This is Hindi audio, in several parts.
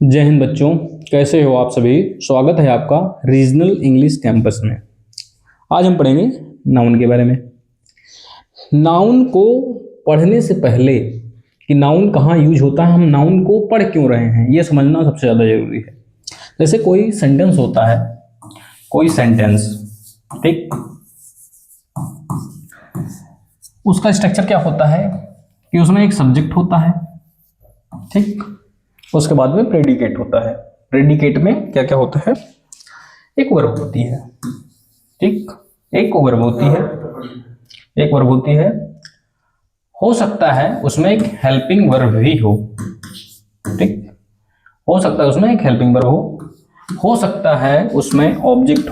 जय हिंद बच्चों, कैसे हो आप सभी। स्वागत है आपका रीजनल इंग्लिश कैंपस में। आज हम पढ़ेंगे नाउन के बारे में। नाउन को पढ़ने से पहले कि नाउन कहाँ यूज होता है, हम नाउन को पढ़ क्यों रहे हैं, ये समझना सबसे ज़्यादा जरूरी है। जैसे कोई सेंटेंस होता है, कोई सेंटेंस, ठीक, उसका स्ट्रक्चर क्या होता है कि उसमें एक सब्जेक्ट होता है, ठीक, उसके बाद में प्रेडिकेट होता है। प्रेडिकेट में क्या क्या होता है, एक वर्ब होती है, ठीक, एक वर्ब होती है, एक वर्ब होती है। हो सकता है उसमें एक हेल्पिंग वर्ब भी हो, ठीक, हो सकता है उसमें एक हेल्पिंग वर्ब हो सकता है उसमें ऑब्जेक्ट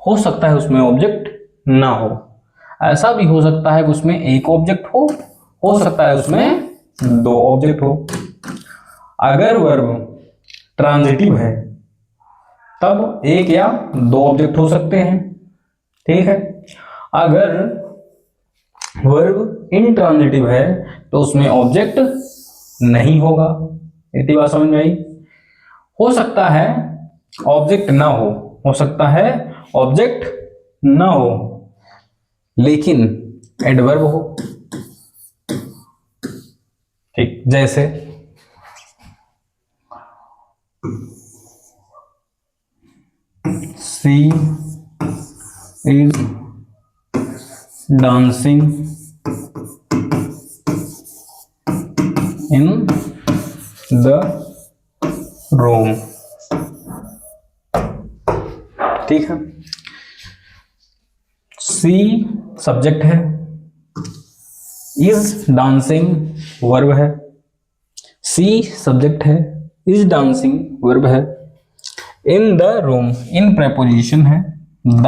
हो सकता है उसमें ऑब्जेक्ट ना हो, ऐसा भी हो सकता है कि उसमें एक ऑब्जेक्ट हो सकता है उसमें दो ऑब्जेक्ट हो। अगर वर्ब ट्रांजिटिव है तब एक या दो ऑब्जेक्ट हो सकते हैं, ठीक है। अगर वर्ब इनट्रांजिटिव है तो उसमें ऑब्जेक्ट नहीं होगा। इतनी बात समझ में आई। हो सकता है ऑब्जेक्ट ना हो सकता है ऑब्जेक्ट ना हो, लेकिन एडवर्ब हो, ठीक, जैसे she is dancing in the room, ठीक है। सी सब्जेक्ट है, इज डांसिंग वर्ब है, सी सब्जेक्ट है, इज डांसिंग वर्ब है, in the room in preposition है, द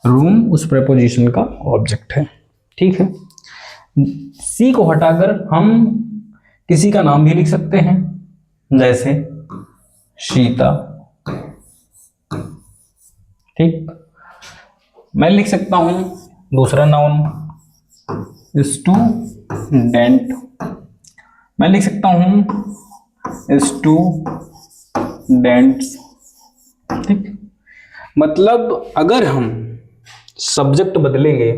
रूम उस प्रेपोजिशन का ऑब्जेक्ट है, ठीक है। सी को हटाकर हम किसी का नाम भी लिख सकते हैं, जैसे शीता, ठीक। मैं लिख सकता हूं दूसरा नाउन स्टूडेंट, मैं लिख सकता हूं स्टूडेंट्स, ठीक। मतलब अगर हम सब्जेक्ट बदलेंगे,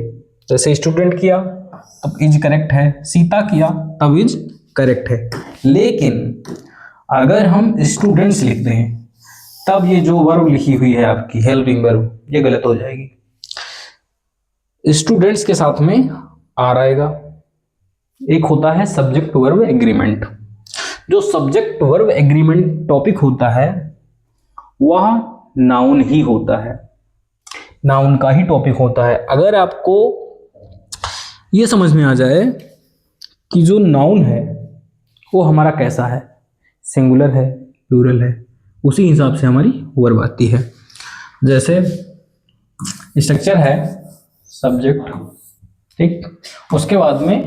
जैसे स्टूडेंट किया तब इज करेक्ट है, सीता किया तब इज करेक्ट है, लेकिन अगर हम स्टूडेंट्स लिख दें तब ये जो वर्ब लिखी हुई है आपकी हेल्पिंग वर्ब, ये गलत हो जाएगी। स्टूडेंट्स के साथ में आर आएगा। एक होता है सब्जेक्ट वर्ब एग्रीमेंट। जो सब्जेक्ट वर्ब एग्रीमेंट टॉपिक होता है वह नाउन ही होता है, नाउन का ही टॉपिक होता है। अगर आपको यह समझ में आ जाए कि जो नाउन है वो हमारा कैसा है, सिंगुलर है, प्लूरल है, उसी हिसाब से हमारी वर्ब आती है। जैसे स्ट्रक्चर है सब्जेक्ट, ठीक, उसके बाद में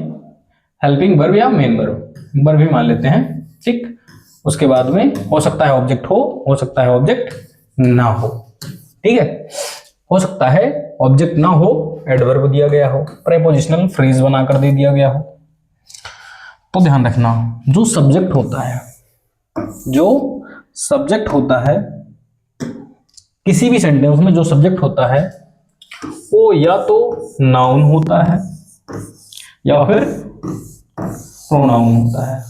हेल्पिंग वर्ब या मेन वर्ब भी मान लेते हैं, ठीक। उसके बाद में हो सकता है ऑब्जेक्ट हो सकता है ऑब्जेक्ट ना हो, ठीक है। हो सकता है ऑब्जेक्ट ना हो, एडवर्ब दिया गया हो, प्रेपोजिशनल फ्रेज बनाकर दे दिया गया हो। तो ध्यान रखना, जो सब्जेक्ट होता है किसी भी सेंटेंस में, जो सब्जेक्ट होता है वो या तो नाउन होता है या फिर प्रोनाउन होता है,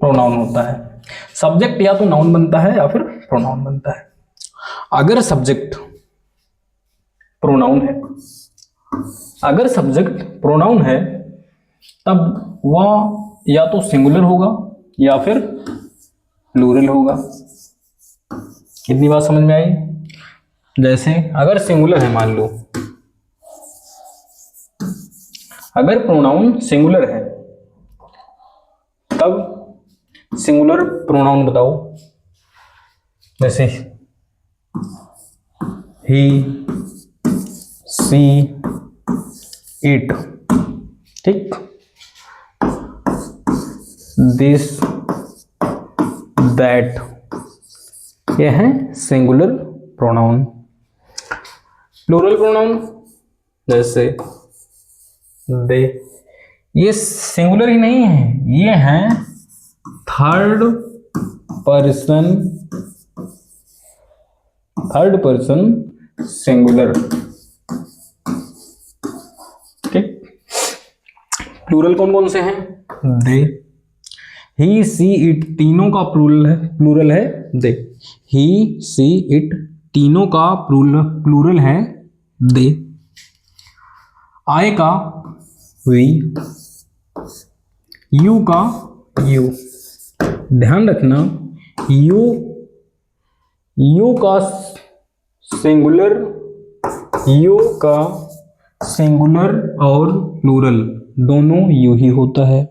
प्रोनाउन होता है। सब्जेक्ट या तो नाउन बनता है या फिर प्रोनाउन बनता है। अगर सब्जेक्ट प्रोनाउन है, अगर सब्जेक्ट प्रोनाउन है तब वह या तो सिंगुलर होगा या फिर प्लूरल होगा। कितनी बात समझ में आई। जैसे अगर सिंगुलर है, मान लो अगर प्रोनाउन सिंगुलर है तब सिंगुलर प्रोनाउन बताओ, जैसे ही, सी, इट, ठीक, दिस, दैट, ये है सिंगुलर प्रोनाउन। प्लूरल प्रोनाउन जैसे दे, ये सिंगुलर ही नहीं है, ये हैं थर्ड पर्सन सिंगुलर। ठीक, प्लूरल कौन कौन से हैं? दे, ही, सी, इट, तीनों का प्लूरल है दे। ही, सी, इट, तीनों का प्लूरल है दे। आई का वी, यू का यू। ध्यान रखना, यू का सिंगुलर और प्लूरल दोनों यू ही होता है।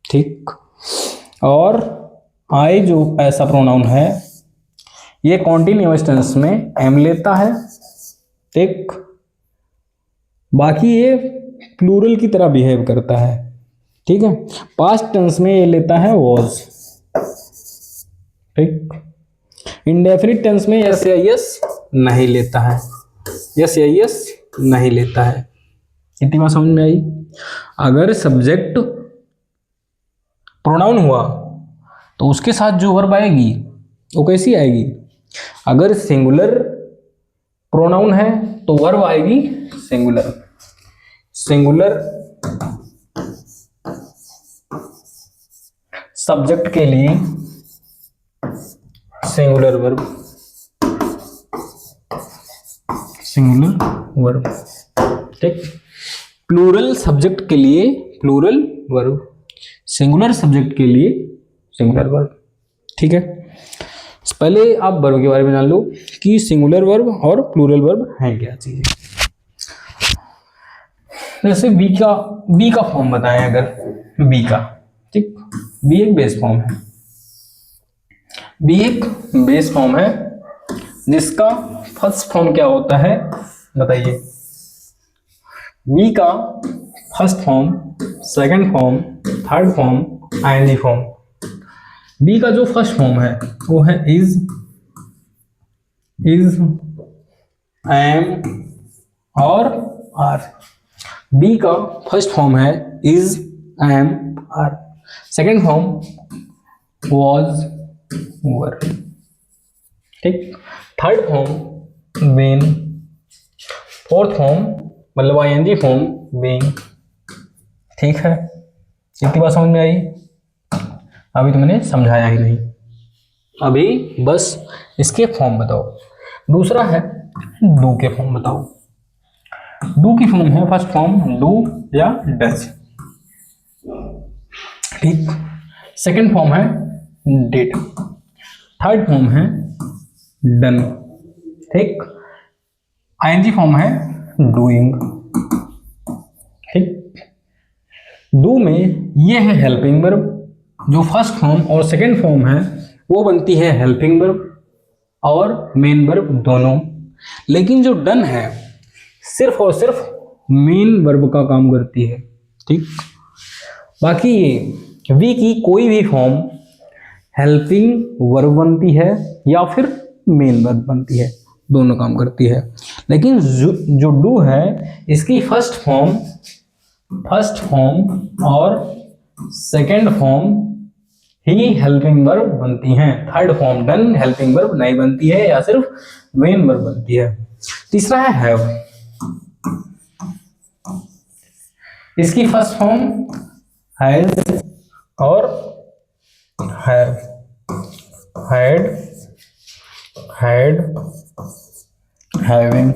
ठीक, और आई जो ऐसा प्रोनाउन है ये कॉन्टिन्यूअस टेंस में एम लेता है। ठीक, बाकी ये प्लूरल की तरह बिहेव करता है। ठीक है, पास्ट टेंस में ये लेता है वॉज। ठीक, इंडेफिनिट टेंस में यस या यस नहीं लेता है, यस या यस नहीं लेता है। इतनी बात समझ में आई? अगर सब्जेक्ट प्रोनाउन हुआ तो उसके साथ जो वर्ब आएगी वो कैसी आएगी? अगर सिंगुलर प्रोनाउन है तो वर्ब आएगी सिंगुलर। सब्जेक्ट के लिए सिंगुलर वर्ब। ठीक, प्लूरल सब्जेक्ट के लिए प्लूरल वर्ब, सिंगुलर सब्जेक्ट के लिए सिंगुलर वर्ब। ठीक है, पहले आप वर्ब के बारे में जान लो कि सिंगुलर वर्ब और प्लूरल वर्ब है क्या चीज। जैसे बी का फॉर्म बताएं, अगर बी का, ठीक, बी एक बेस फॉर्म है, बी एक बेस फॉर्म है जिसका फर्स्ट फॉर्म क्या होता है बताइए? बी का first form, second form, third form, ING form. Be का जो फर्स्ट फॉर्म है वो है इज, एम और आर। बी का फर्स्ट फॉर्म है is, am, are. Second form was, were. ठीक, third form been, fourth form मतलब आईएनजी फॉर्म बीइंग। ठीक है, इतनी बात समझ में आई? अभी तो मैंने समझाया ही नहीं, अभी बस इसके फॉर्म बताओ। दूसरा है डू के फॉर्म बताओ। डू की फॉर्म है फर्स्ट फॉर्म डू या डज। ठीक, सेकंड फॉर्म है डिड, थर्ड फॉर्म है डन। ठीक, आईएनजी फॉर्म है डूइंग। ठीक, डू में ये है हेल्पिंग वर्ब, जो फर्स्ट फॉर्म और सेकंड फॉर्म है वो बनती है हेल्पिंग वर्ब और मेन वर्ब दोनों। लेकिन जो डन है सिर्फ और सिर्फ मेन वर्ब का काम करती है। ठीक, बाकी ये वी की कोई भी फॉर्म हेल्पिंग वर्ब बनती है या फिर मेन वर्ब बनती है, दोनों काम करती है। लेकिन जो डू है इसकी फर्स्ट फॉर्म और सेकंड फॉर्म ही हेल्पिंग वर्ब बनती हैं। Third form done helping verb नहीं बनती है या सिर्फ मेन वर्ब बनती है। तीसरा है हैव। इसकी फर्स्ट फॉर्म हैज और हैव, हैड, हैविंग।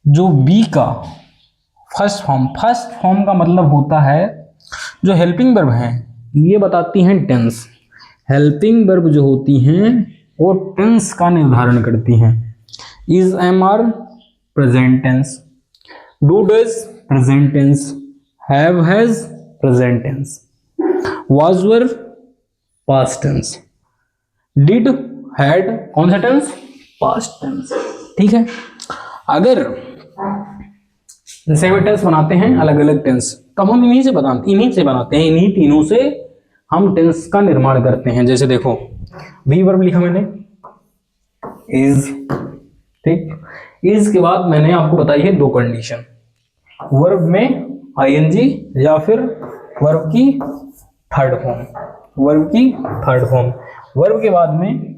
जो बी का फर्स्ट फॉर्म का मतलब होता है जो हेल्पिंग वर्ब हैं ये बताती हैं टेंस। हेल्पिंग वर्ब जो होती हैं वो टेंस का निर्धारण करती हैं। Is, am, are present tense, do, does present tense, have, has present tense, was, were past tense, did, had कौन सा टेंस? Past tense. ठीक है, अगर जैसे हम टेंस बनाते हैं अलग अलग टेंस, तब हम इन्हीं से बनाते हैं, इन्हीं तीनों से हम टेंस का निर्माण करते हैं। जैसे देखो बी वर्ब लिखा मैंने इज। ठीक, इज के बाद मैंने आपको बताई है दो कंडीशन, वर्ब में आईएनजी या फिर वर्ब की थर्ड फॉर्म, वर्ब की थर्ड फॉर्म। वर्ब के बाद में,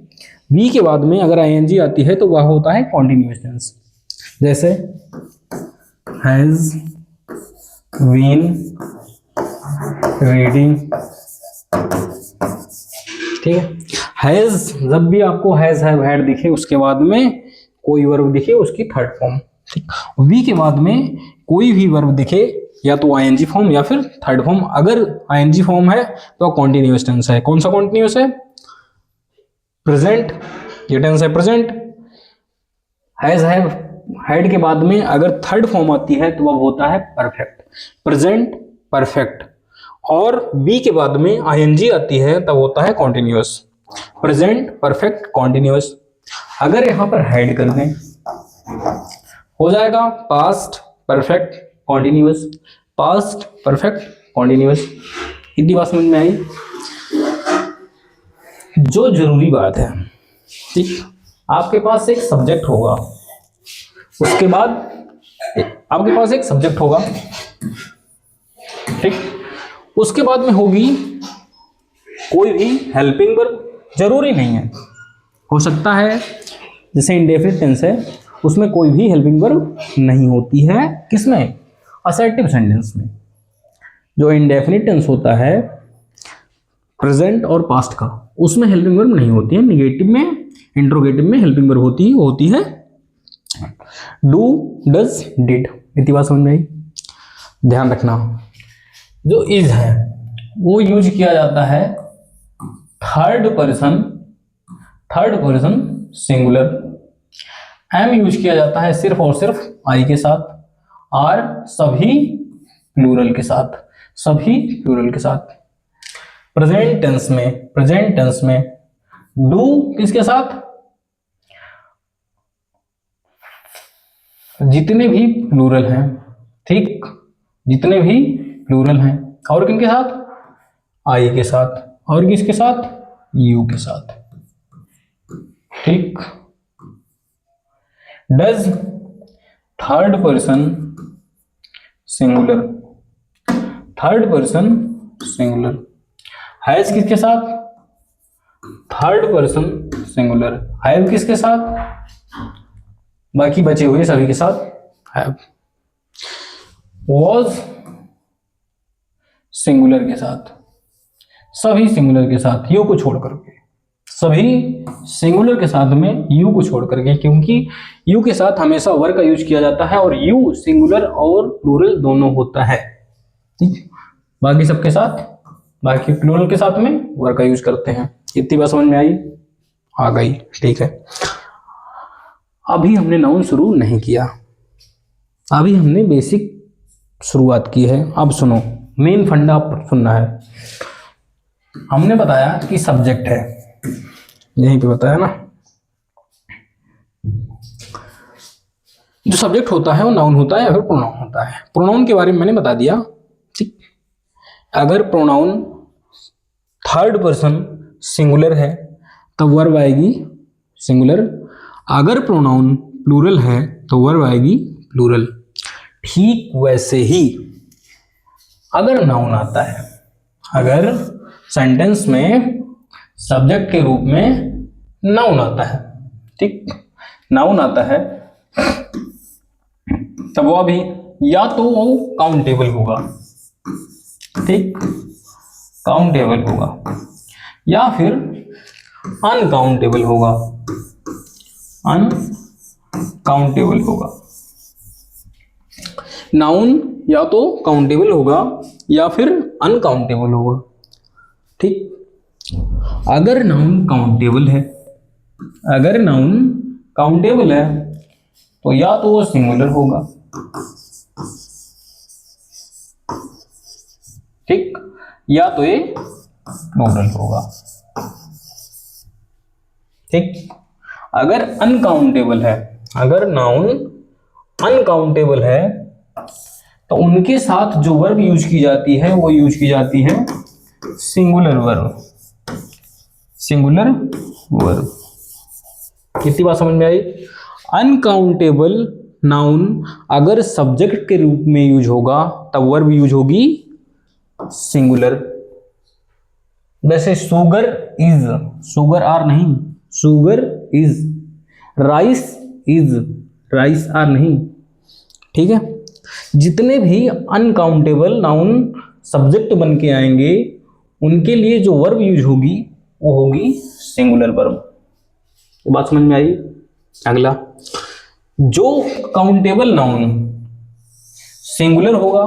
बी के बाद में अगर आईएनजी आती है तो वह होता है कॉन्टिन्यूअस टेंस। जैसे हैज बीन रीडिंग, ठीक है। हैज, जब भी आपको हैज हैव हैड दिखे उसके बाद में कोई वर्ब दिखे उसकी थर्ड फॉर्म, ठीक। वी के बाद में कोई भी वर्ब दिखे या तो आईएनजी फॉर्म या फिर थर्ड फॉर्म। अगर आईएनजी फॉर्म है तो कॉन्टिन्यूअस टेंस है। कौन सा कॉन्टिन्यूअस है? प्रेजेंट, ये टेंस है प्रेजेंट। हैज हैव हैड के बाद में अगर थर्ड फॉर्म आती है तो वह होता है परफेक्ट, प्रेजेंट परफेक्ट। और बी के बाद में आईएनजी आती है तब होता है कॉन्टिन्यूअस, प्रेजेंट परफेक्ट कॉन्टिन्यूअस। अगर यहां पर हैड कर दें हो जाएगा past perfect continuous, past perfect continuous. इतनी बात समझ में आई? जो जरूरी बात है, ठीक, आपके पास एक सब्जेक्ट होगा, उसके बाद आपके पास एक सब्जेक्ट होगा, ठीक, उसके बाद में होगी कोई भी हेल्पिंग वर्ब। जरूरी नहीं है, हो सकता है जैसे इंडेफिनिट टेंस है उसमें कोई भी हेल्पिंग वर्ब नहीं होती है। किसमें? असर्टिव सेंटेंस में। जो इंडेफिनिट टेंस होता है प्रेजेंट और पास्ट का, उसमें हेल्पिंग वर्ब नहीं होती है। निगेटिव में, इंट्रोगेटिव में हेल्पिंग वर्ब होती है, वो होती है डू, डज, डिड। इतनी बात समझ में आई? ध्यान रखना, जो इज है वो यूज किया जाता है third person singular. Am use किया जाता है सिर्फ और सिर्फ आई के साथ, आर सभी प्लूरल के साथ, सभी प्लूरल के साथ। प्रेजेंट टेंस में डू किसके साथ? जितने भी प्लूरल हैं, ठीक, जितने भी प्लूरल हैं। और किनके साथ? आई के साथ। और किसके साथ? यू के साथ, ठीक। Does third person singular, third person singular. Has किसके साथ? Third person singular. हैव किसके साथ? बाकी बचे हुए सभी के साथ हैव। वॉज सिंगुलर के साथ, सभी सिंगुलर के साथ, यू को छोड़ करके, सभी सिंगुलर के साथ में यू को छोड़ करके, क्योंकि यू के साथ हमेशा वर्ब का यूज किया जाता है और यू सिंगुलर और प्लूरल दोनों होता है, ठीक। बाकी सबके साथ, बाकी प्लूरल के साथ में वर्ब का यूज करते हैं। इतनी बात समझ में आई? आ गई, ठीक है। अभी हमने नाउन शुरू नहीं किया, अभी हमने बेसिक शुरुआत की है। अब सुनो, मेन फंडा सुनना है। हमने बताया कि सब्जेक्ट है, यहीं पे बताया ना। जो सब्जेक्ट होता है वो नाउन होता है या फिर प्रोनाउन होता है। प्रोनाउन के बारे में मैंने बता दिया, ठीक। अगर प्रोनाउन थर्ड पर्सन सिंगुलर है तो वर्ब आएगी सिंगुलर। अगर प्रोनाउन प्लूरल है तो वर्ब आएगी प्लूरल। ठीक वैसे ही अगर नाउन आता है, अगर सेंटेंस में सब्जेक्ट के रूप में नाउन आता है, ठीक, नाउन आता है, तब वह भी या तो वो काउंटेबल होगा, ठीक, काउंटेबल होगा, या फिर अनकाउंटेबल होगा, अनकाउंटेबल होगा। नाउन या तो काउंटेबल होगा या फिर अनकाउंटेबल होगा, ठीक। अगर नाउन काउंटेबल है, अगर नाउन काउंटेबल है तो या तो वो सिंगुलर होगा, ठीक, या तो ये प्लूरल होगा, ठीक। अगर अनकाउंटेबल है, अगर नाउन अनकाउंटेबल है तो उनके साथ जो वर्ब यूज की जाती है वो यूज की जाती है सिंगुलर वर्ब, सिंगुलर वर्ब। कितनी बात समझ में आई? अनकाउंटेबल नाउन अगर सब्जेक्ट के रूप में यूज होगा तब वर्ब यूज होगी सिंगुलर। वैसे शुगर इज, शुगर आर नहीं, sugar is, rice is, rice are नहीं। ठीक है, जितने भी अनकाउंटेबल नाउन सब्जेक्ट बन के आएंगे उनके लिए जो वर्ब यूज होगी वो होगी सिंगुलर वर्ब। बात समझ में आई? अगला, जो काउंटेबल नाउन सिंगुलर होगा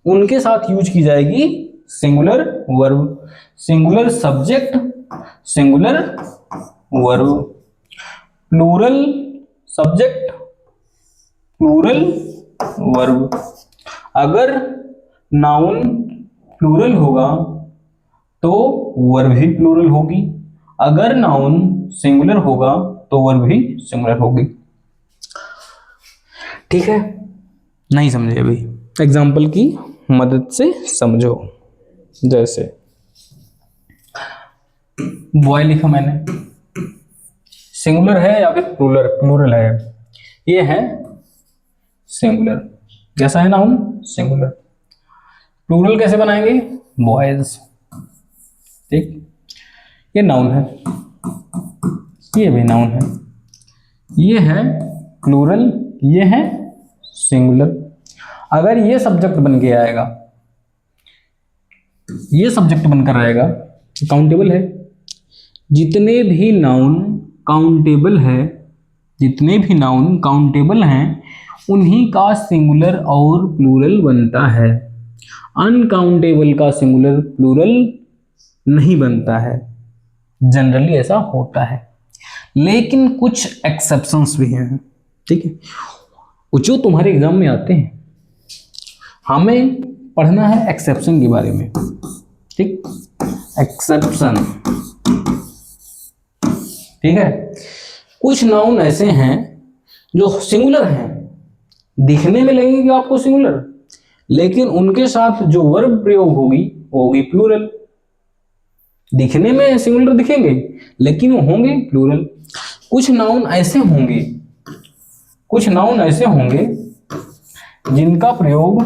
उनके साथ यूज की जाएगी singular verb. Singular subject, singular verb, plural subject, plural verb. अगर नाउन प्लूरल होगा तो वर्ब भी प्लूरल होगी, अगर नाउन सिंगुलर होगा तो वर्ब भी सिंगुलर होगी। ठीक है, नहीं समझे अभी? एग्जाम्पल की मदद से समझो। जैसे बॉय लिखा मैंने, सिंगुलर है या फिर प्लूरल? प्लूरल है, ये है सिंगुलर। कैसा है नाउन? सिंगुलर। प्लूरल कैसे बनाएंगे? बॉयज। ठीक, ये नाउन है, ये भी नाउन है, ये है प्लूरल, ये है सिंगुलर। अगर ये सब्जेक्ट बन के आएगा, ये सब्जेक्ट बनकर आएगा, काउंटेबल है। जितने भी नाउन काउंटेबल है, जितने भी नाउन काउंटेबल हैं उन्हीं का सिंगुलर और प्लूरल बनता है। अनकाउंटेबल का सिंगुलर प्लूरल नहीं बनता है, जनरली ऐसा होता है, लेकिन कुछ एक्सेप्शंस भी हैं। ठीक है, जो तुम्हारे एग्जाम में आते हैं, हमें पढ़ना है एक्सेप्शन के बारे में। ठीक, एक्सेप्शन। ठीक है, कुछ नाउन ऐसे हैं जो सिंगुलर हैं, दिखने में लगेंगे आपको सिंगुलर, लेकिन उनके साथ जो वर्ब प्रयोग होगी वो होगी प्लूरल। दिखने में सिंगुलर दिखेंगे लेकिन वो होंगे प्लूरल। कुछ नाउन ऐसे होंगे, कुछ नाउन ऐसे होंगे जिनका प्रयोग,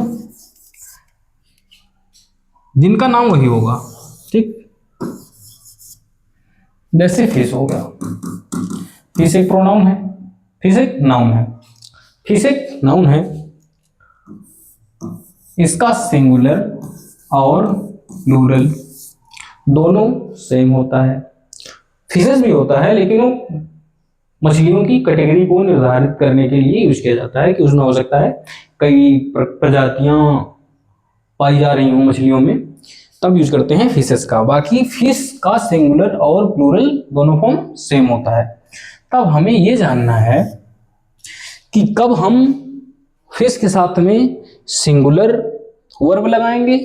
जिनका नाम वही होगा। ठीक, जैसे फिश हो गया, फिश एक प्रोनाउन है, फिश एक नाउन है, फिश एक नाउन है, इसका सिंगुलर और प्लूरल दोनों सेम होता है। फिशेस भी होता है लेकिन वो मछलियों की कैटेगरी को निर्धारित करने के लिए यूज किया जाता है कि उसमें हो सकता है कई प्रजातियां पाई जा रही हों मछलियों में, तब यूज करते हैं फिशेस का। बाकी फिश का सिंगुलर और प्लूरल दोनों फॉर्म सेम होता है। तब हमें ये जानना है कि कब हम फिश के साथ में सिंगुलर वर्ब लगाएंगे,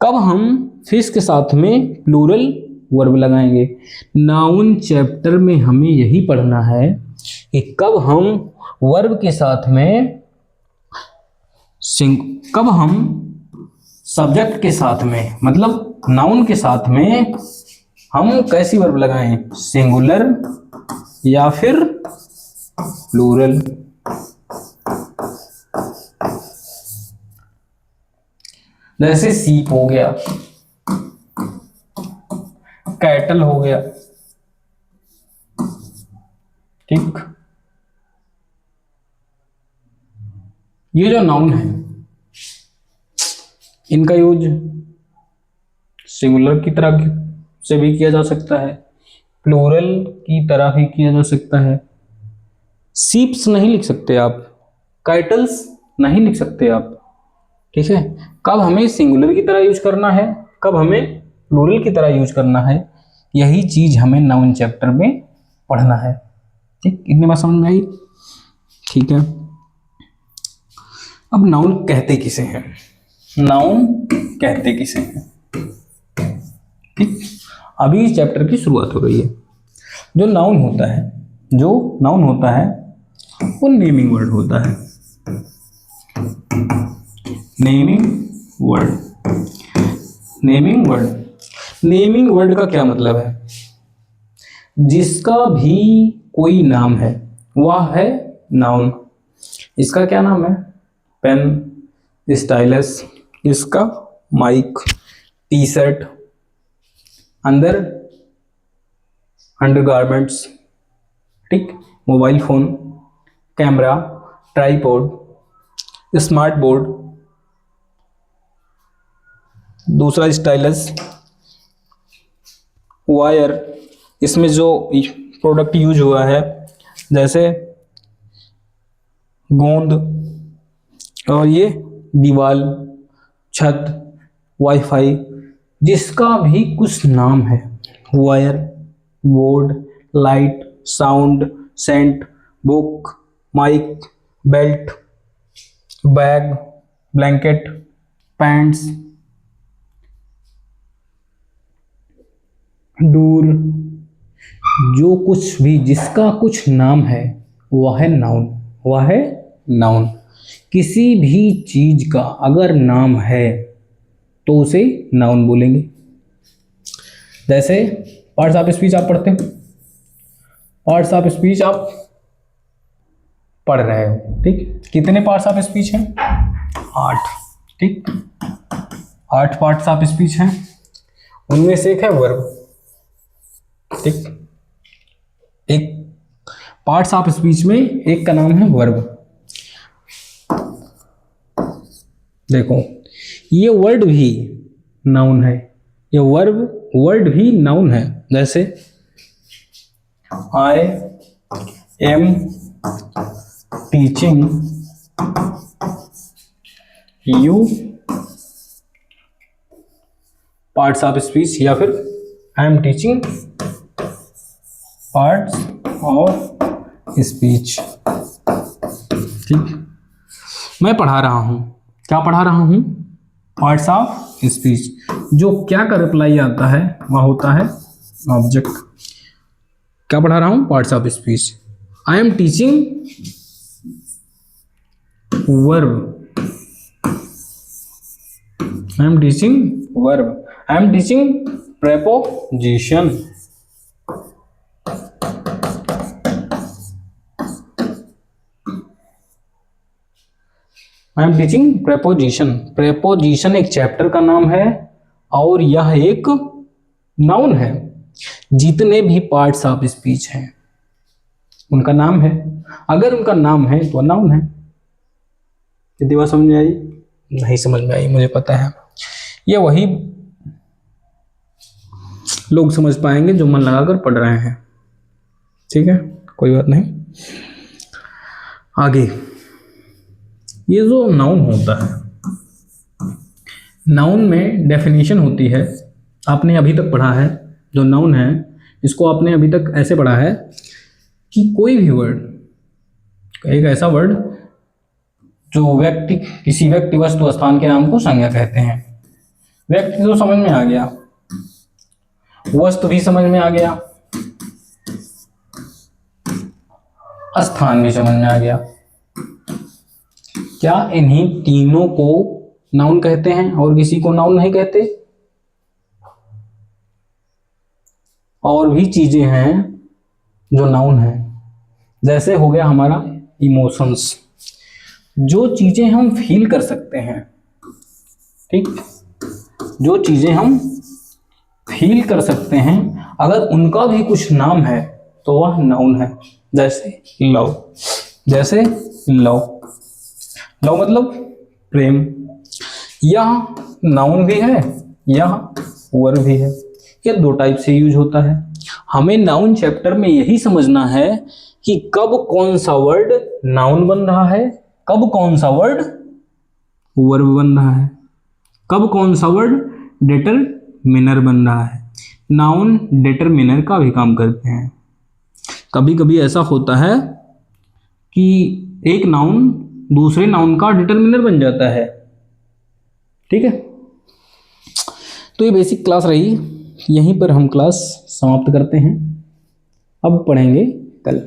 कब हम फिश के साथ में प्लूरल वर्ब लगाएंगे। नाउन चैप्टर में हमें यही पढ़ना है कि कब हम वर्ब के साथ में कब हम सब्जेक्ट के साथ में, मतलब नाउन के साथ में हम कैसी वर्ब लगाएं, सिंगुलर या फिर प्लूरल। जैसे सीप हो गया, कैटल हो गया। ठीक, ये जो नाउन है इनका यूज सिंगुलर की तरह से भी किया जा सकता है, प्लूरल की तरह भी किया जा सकता है। सीप्स नहीं लिख सकते आप, कैटल्स नहीं लिख सकते आप। ठीक है, कब हमें सिंगुलर की तरह यूज करना है, कब हमें प्लूरल की तरह यूज करना है, यही चीज हमें नाउन चैप्टर में पढ़ना है। ठीक, इतनी बात समझ में आई? ठीक है, अब नाउन कहते किसे हैं, नाउन कहते किसे हैं। ठीक, अभी इस चैप्टर की शुरुआत हो रही है। जो नाउन होता है, जो नाउन होता है वो नेमिंग वर्ड होता है। Naming word, naming word, naming word का क्या मतलब है? जिसका भी कोई नाम है वह है नाउन। इसका क्या नाम है? पेन, स्टाइलस, इसका माइक, टी शर्ट, अंदर अंडरगारमेंट्स, ठीक, mobile phone, camera, tripod, smart board, दूसरा स्टाइलस, वायर, इसमें जो प्रोडक्ट यूज हुआ है जैसे गोंद, और ये दीवार, छत, वाईफाई, जिसका भी कुछ नाम है, wire, board, light, sound, scent, book, mike, belt, bag, blanket, pants, door, जो कुछ भी जिसका कुछ नाम है वह है नाउन, वह है नाउन। किसी भी चीज का अगर नाम है तो उसे नाउन बोलेंगे। जैसे पार्ट्स ऑफ स्पीच आप पढ़ते हो, पार्ट्स ऑफ स्पीच आप पढ़ रहे हो, ठीक, कितने पार्ट्स ऑफ स्पीच हैं? 8, ठीक, 8 पार्ट्स ऑफ स्पीच हैं, उनमें से एक है वर्ब, ठीक, एक पार्ट्स ऑफ स्पीच में एक का नाम है वर्ब। देखो ये वर्ड भी नाउन है, ये वर्ड भी नाउन है। जैसे I am teaching you parts of speech, या फिर I am teaching parts of speech, ठीक, मैं पढ़ा रहा हूं, क्या पढ़ा रहा हूं? Parts of speech. जो क्या का रिप्लाई आता है वह होता है ऑब्जेक्ट। क्या पढ़ा रहा हूं? Parts of speech. I am teaching verb, I am teaching verb, I am teaching preposition, I am teaching preposition. Preposition एक चैप्टर का नाम है और यह एक नाउन है। जितने भी पार्ट्स ऑफ स्पीच हैं उनका नाम है, अगर उनका नाम है तो नाउन है। कितनी बात समझ में आई? नहीं समझ में आई, मुझे पता है। ये वही लोग समझ पाएंगे जो मन लगाकर पढ़ रहे हैं, ठीक है, कोई बात नहीं। आगे ये जो नाउन होता है, नाउन में डेफिनेशन होती है, आपने अभी तक पढ़ा है। जो नाउन है इसको आपने अभी तक ऐसे पढ़ा है कि कोई भी वर्ड, एक ऐसा वर्ड जो व्यक्ति, किसी व्यक्ति, वस्तु, स्थान के नाम को संज्ञा कहते हैं। व्यक्ति तो समझ में आ गया, वस्तु भी समझ में आ गया, स्थान भी समझ में आ गया। क्या इन्हीं तीनों को नाउन कहते हैं और किसी को नाउन नहीं कहते? और भी चीजें हैं जो नाउन है। जैसे हो गया हमारा इमोशंस, जो चीजें हम फील कर सकते हैं, ठीक, जो चीजें हम फील कर सकते हैं, अगर उनका भी कुछ नाम है तो वह नाउन है। जैसे लव, जैसे लव, लव मतलब प्रेम, यह नाउन भी है, यह वर्ब भी है। ये दो टाइप से यूज होता है। हमें नाउन चैप्टर में यही समझना है कि कब कौन सा वर्ड नाउन बन रहा है, कब कौन सा वर्ड वर्ब बन रहा है, कब कौन सा वर्ड डिटरमिनर बन रहा है। नाउन डिटरमिनर का भी काम करते हैं। कभी कभी ऐसा होता है कि एक नाउन दूसरे नाउन का डिटरमिनर बन जाता है, ठीक है। तो ये बेसिक क्लास रही, यहीं पर हम क्लास समाप्त करते हैं। अब पढ़ेंगे कल।